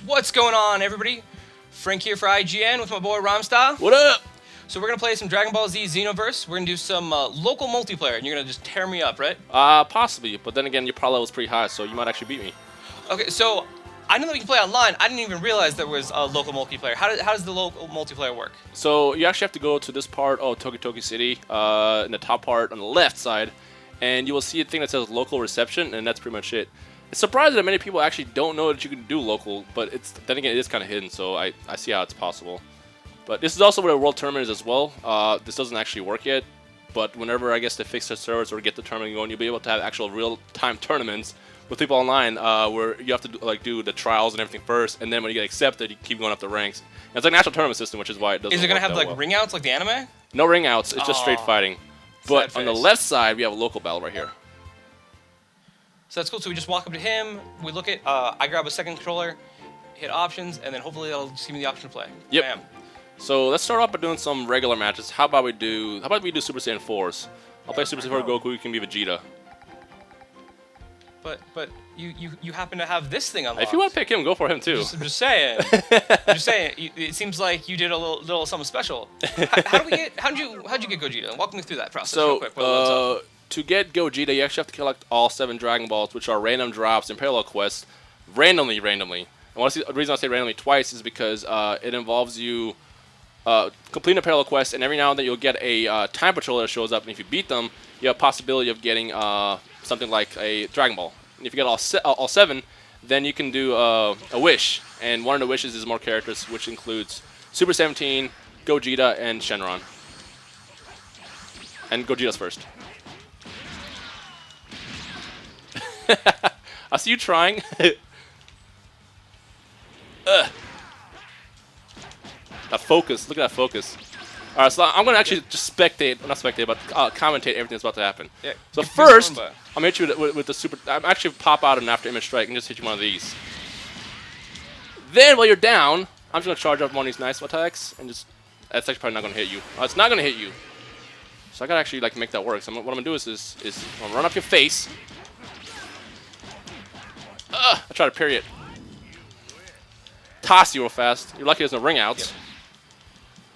What's going on, everybody? Frank here for IGN with my boy Rhymestyle. What up? So we're gonna play some Dragon Ball Z Xenoverse. We're gonna do some local multiplayer, and you're gonna just tear me up, right? Possibly, but then again, your power level is pretty high, so you might actually beat me. Okay, so I know that we can play online. I didn't even realize there was a local multiplayer. How does the local multiplayer work? So you actually have to go to this part of Toki City, in the top part on the left side, and you will see a thing that says local reception, and that's pretty much it. It's surprising that many people actually don't know that you can do local, but then again, it is kind of hidden, so I see how it's possible. But this is also where the World Tournament is as well. This doesn't actually work yet, but whenever I guess they fix the servers or get the tournament going, you'll be able to have actual real-time tournaments with people online, where you have to do the trials and everything first, and then when you get accepted, you keep going up the ranks. And it's like an actual tournament system, which is why it doesn't. Is it gonna work have that like well. ring outs like the anime? No ring outs. It's just straight fighting. But on the left side, we have a local battle right here. So that's cool. So we just walk up to him. We look at. I grab a second controller, hit options, and then hopefully that'll just give me the option to play. Yep. Bam. So let's start off by doing some regular matches. How about we do Super Saiyan 4s? I'll play Super Saiyan 4 Goku. You can be Vegeta. But you happen to have this thing unlocked. If you want to pick him, go for him too. I'm just saying. I'm just saying. It seems like you did a little something special. How'd you get Gogeta? Walk me through that process real quick. To get Gogeta, you actually have to collect all 7 Dragon Balls, which are random drops in parallel quests, randomly. And the reason I say randomly twice is because it involves you completing a parallel quest, and every now and then you'll get a time patrol that shows up, and if you beat them, you have a possibility of getting something like a Dragon Ball. And if you get all 7, then you can do a wish, and one of the wishes is more characters, which includes Super 17, Gogeta, and Shenron. And Gogeta's first. I see you trying. That focus. Look at that focus. All right, so I'm gonna actually just commentate everything that's about to happen. Yeah, so first, I'm gonna hit you with the super. I'm actually pop out an after image strike and just hit you one of these. Then while you're down, I'm just gonna charge up one of these nice attacks and just. That's actually probably not gonna hit you. It's not gonna hit you. So I gotta actually make that work. So what I'm gonna do is I'm gonna run up your face. I try to parry it. Toss you real fast. You're lucky there's no ring outs. Yep.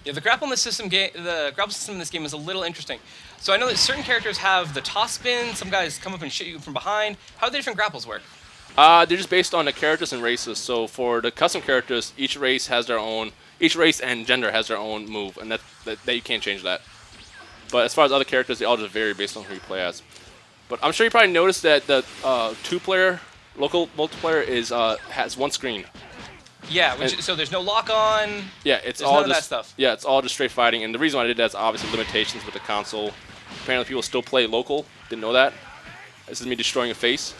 Yeah, the grapple system in this game is a little interesting. So I know that certain characters have the toss spin. Some guys come up and shoot you from behind. How do the different grapples work? They're just based on the characters and races. So for the custom characters, each race and gender has their own move, and that you can't change that. But as far as other characters, they all just vary based on who you play as. But I'm sure you probably noticed that the 2-player local multiplayer has one screen. Yeah, so there's no lock on. Yeah, it's all just that stuff. Yeah, it's all just straight fighting. And the reason why I did that is obviously limitations with the console. Apparently, people still play local. Didn't know that. This is me destroying your face.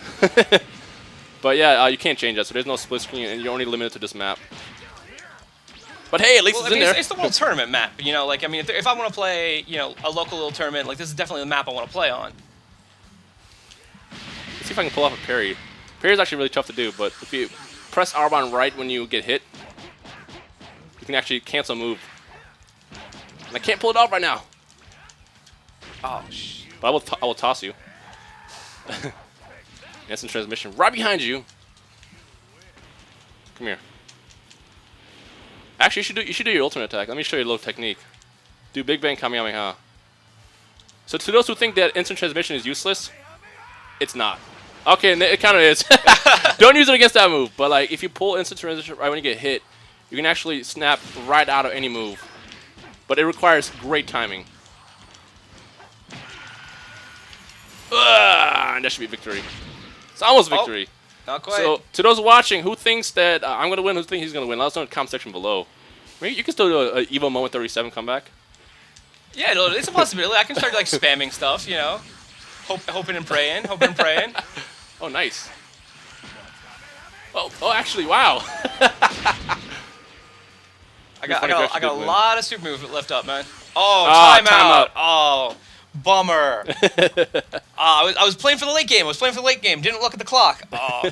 But yeah, you can't change that. So there's no split screen, and you're only limited to this map. But hey, at least it's in there. It's the World Tournament map. You know, if I want to play, a local little tournament, this is definitely the map I want to play on. Let's see if I can pull off a parry. Parry is actually really tough to do, but if you press R button right when you get hit, you can actually cancel a move. And I can't pull it off right now. Oh, shit. But I will toss you. Instant transmission right behind you. Come here. Actually, you should do your ultimate attack. Let me show you a little technique. Do Big Bang Kamehameha. So to those who think that instant transmission is useless, it's not. Okay, and it kind of is. Don't use it against that move. But if you pull instant transition right when you get hit, you can actually snap right out of any move. But it requires great timing. And that should be victory. It's almost victory. Not quite. So to those watching, who thinks that I'm gonna win? Who thinks he's gonna win? Let us know in the comment section below. Maybe you can still do an Evo Moment 37 comeback. Yeah, it's a possibility. I can start spamming stuff. Hoping and praying. Oh, nice. Oh, actually, wow. I got a lot of super moves left up, man. Oh, timeout. Oh, bummer. I was playing for the late game. Didn't look at the clock. Oh.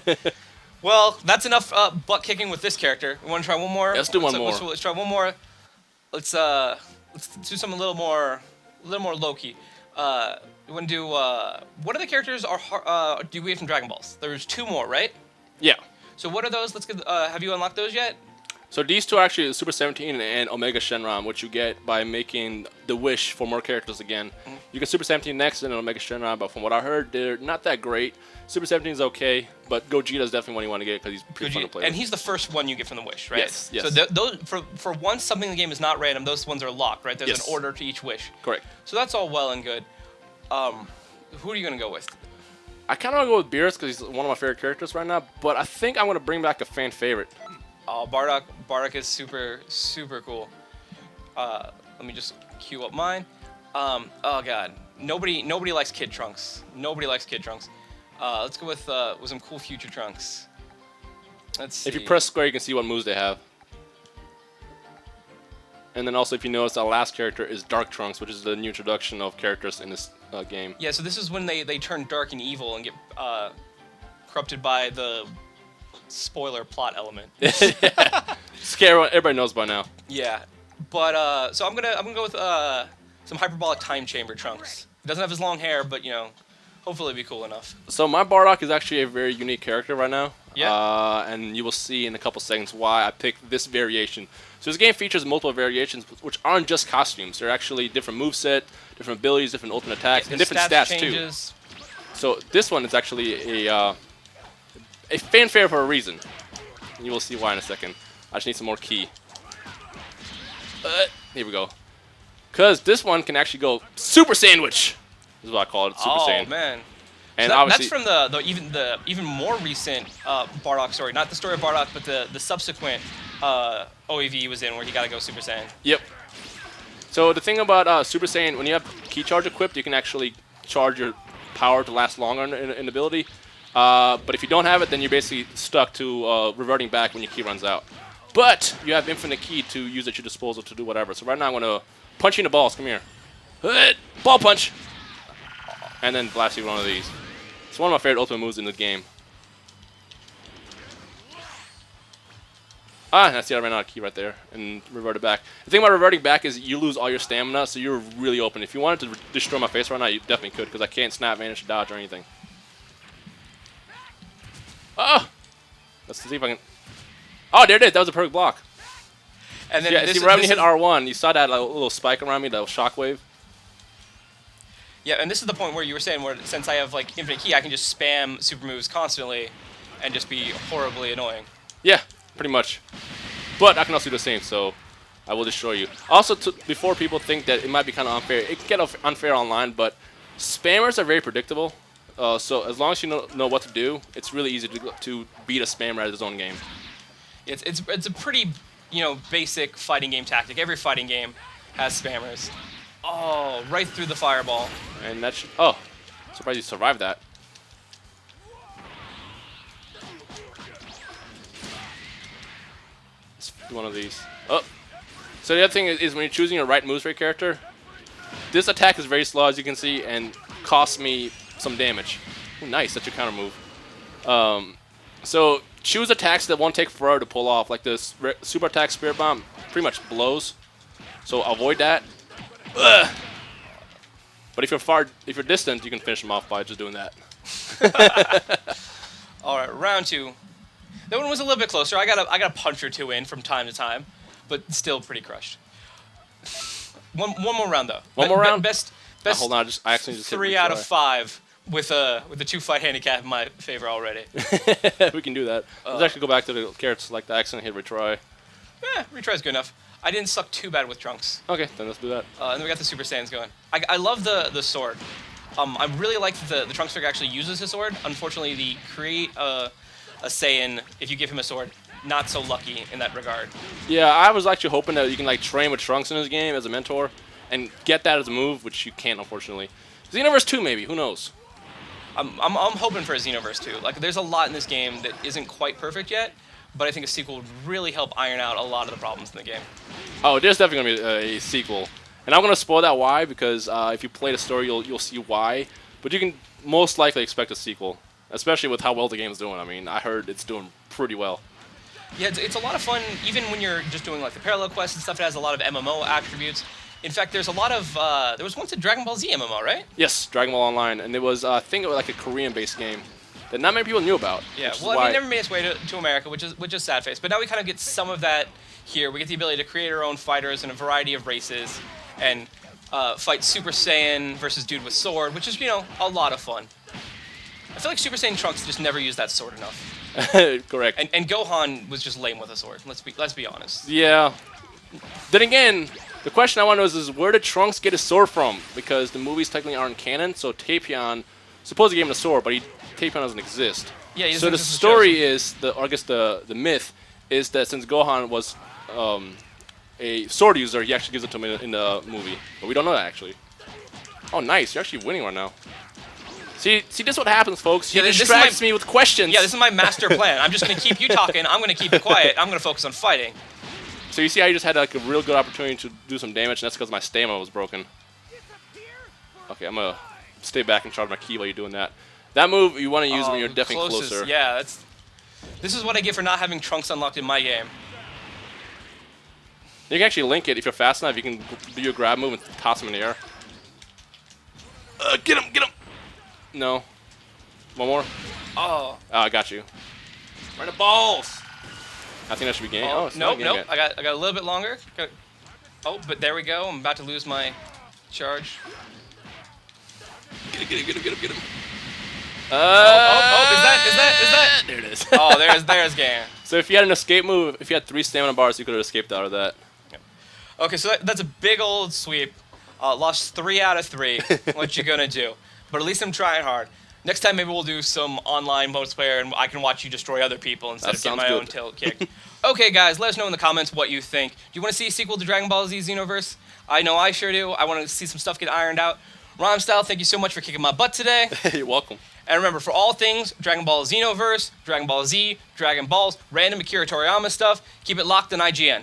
Well, that's enough butt kicking with this character. We want to try one more? Yeah, let's do one more. Let's try one more. Let's do something a little more low key. We want to do what other characters do we have from Dragon Balls? There's 2 more, right? Yeah. So what are those? Let's get. Have you unlocked those yet? So these two are actually Super 17 and Omega Shenron, which you get by making the wish for more characters again. You get Super 17 next and then Omega Shenron, but from what I heard, they're not that great. Super 17 is okay, but Gogeta's definitely one you want to get because he's pretty fun to play And with. he's the first one you get from the wish, right? Yes, yes. So those for once something in the game is not random, those ones are locked, right? There's Yes. an order to each wish. Correct. So that's all well and good. Who are you gonna go with? I kind of want to go with Beerus because he's one of my favorite characters right now, but I think I'm going to bring back a fan favorite. Oh, Bardock. Bardock is super, super cool. Let me just queue up mine. Oh god, nobody likes Kid Trunks. Nobody likes Kid Trunks. Let's go with some cool future Trunks. Let's see. If you press square, you can see what moves they have. And then also, if you notice, our last character is Dark Trunks, which is the new introduction of characters in this game. Yeah, so this is when they turn dark and evil and get corrupted by the spoiler plot element. Scare everybody knows by now. Yeah, but so I'm gonna go with some hyperbolic time chamber Trunks. He doesn't have his long hair, but you know, hopefully it'll be cool enough. So my Bardock is actually a very unique character right now. Yeah. And you will see in a couple seconds why I picked this variation. So this game features multiple variations, which aren't just costumes. They're actually different moveset, different abilities, different ultimate attacks, and different stats changes. too. So this one is actually a fanfare for a reason. And you will see why in a second. I just need some more key. Here we go. Because this one can actually go Super Sandwich. This is what I call it, Super Saiyan. Oh man. And So obviously, that's from the even more recent Bardock story, not the story of Bardock, but the subsequent OEV he was in where he got to go Super Saiyan. Yep. So the thing about Super Saiyan, when you have Key Charge equipped, you can actually charge your power to last longer in ability. But if you don't have it, then you're basically stuck to reverting back when your key runs out. But you have infinite key to use at your disposal to do whatever. So right now I'm going to punch you in the balls. Come here. Ball punch. And then blast you with one of these. It's one of my favorite ultimate moves in the game. And I see I ran out of key right there and reverted back. The thing about reverting back is you lose all your stamina, so you're really open. If you wanted to destroy my face right now, you definitely could, because I can't snap, vanish, dodge, or anything. Oh! Let's see if I can... Oh, there it is. That was a perfect block. And then Yeah, see, right when you hit R1, you saw that like, little spike around me, that shockwave. Yeah, and this is the point where you were saying where since I have like infinite key, I can just spam super moves constantly and just be horribly annoying. Yeah, pretty much. But I can also do the same, so I will destroy you. Also, before people think that it might be kind of unfair, it can get unfair online, but spammers are very predictable. So as long as you know what to do, it's really easy to beat a spammer at his own game. It's a pretty, you know, basic fighting game tactic. Every fighting game has spammers. Oh, right through the fireball. And that should... Oh, surprised you survived that. Let's do one of these. Oh. So the other thing is when you're choosing your right moves for your character, this attack is very slow, as you can see, and costs me some damage. Ooh, nice, that's your counter move. So choose attacks that won't take forever to pull off, like this super attack Spirit Bomb pretty much blows. So avoid that. Ugh. But if you're distant, you can finish them off by just doing that. All right, round two. That one was a little bit closer. I got a punch or two in from time to time, but still pretty crushed. One more round though. One more round. Best. Hold on, I actually just hit 3 out of 5 with a 2-fight handicap in my favor already. We can do that. Let's actually go back to the carrots, like the accident hit retry. Retry's good enough. I didn't suck too bad with Trunks. Okay, then let's do that. And then we got the Super Saiyans going. I love the sword. I really like that the Trunks figure actually uses his sword. Unfortunately, the create a Saiyan, if you give him a sword, not so lucky in that regard. Yeah, I was actually hoping that you can like train with Trunks in this game as a mentor and get that as a move, which you can't, unfortunately. Xenoverse 2, maybe. Who knows? I'm hoping for a Xenoverse 2. Like, there's a lot in this game that isn't quite perfect yet, but I think a sequel would really help iron out a lot of the problems in the game. Oh, there's definitely going to be a sequel. And I'm going to spoil that why, because if you play the story, you'll see why. But you can most likely expect a sequel, especially with how well the game's doing. I mean, I heard it's doing pretty well. Yeah, it's a lot of fun, even when you're just doing like the parallel quests and stuff. It has a lot of MMO attributes. In fact, there's a lot of, there was once a Dragon Ball Z MMO, right? Yes, Dragon Ball Online. And it was, I think it was like a Korean-based game. that not many people knew about. Yeah, well, I mean, it never made its way to America, which is sad face. But now we kind of get some of that here. We get the ability to create our own fighters in a variety of races and fight Super Saiyan versus dude with sword, which is, you know, a lot of fun. I feel like Super Saiyan Trunks just never used that sword enough. Correct. And Gohan was just lame with a sword. Let's be honest. Yeah. Then again, the question I want to know is where did Trunks get his sword from? Because the movies technically aren't canon, so Tapion supposedly gave him a sword, but Tapion doesn't exist. Yeah, he doesn't so the exist in story is, or I guess the myth is that since Gohan was a sword user, he actually gives it to him in the movie. But we don't know that actually. Oh, nice! You're actually winning right now. See, this is what happens, folks. He distracts me with questions. Yeah, this is my master plan. I'm just going to keep you talking. I'm going to keep it quiet. I'm going to focus on fighting. So you see how you just had like a real good opportunity to do some damage, and that's because my stamina was broken. Okay, I'm going to stay back and charge my ki while you're doing that. That move you want to use when you're definitely closer. Yeah, this is what I get for not having Trunks unlocked in my game. You can actually link it if you're fast enough. You can do your grab move and toss him in the air. Get him! Get him! No. One more. Oh. I got you. Right the balls. I think that should be game. Oh, it's nope. not game yet. I got a little bit longer. Oh, but there we go. I'm about to lose my charge. Get him! Is that? There it is. Oh, there's game. So if you had an escape move, if you had 3 stamina bars, you could have escaped out of that. Yep. Okay, so that's a big old sweep. Lost 3 out of 3. What you gonna do? But at least I'm trying hard. Next time, maybe we'll do some online multiplayer, and I can watch you destroy other people instead of getting my own tail kicked. Okay, guys, let us know in the comments what you think. Do you want to see a sequel to Dragon Ball Z Xenoverse? I know I sure do. I want to see some stuff get ironed out. Rhyme Style, thank you so much for kicking my butt today. You're welcome. And remember, for all things Dragon Ball Xenoverse, Dragon Ball Z, Dragon Balls, random Akira Toriyama stuff, keep it locked on IGN.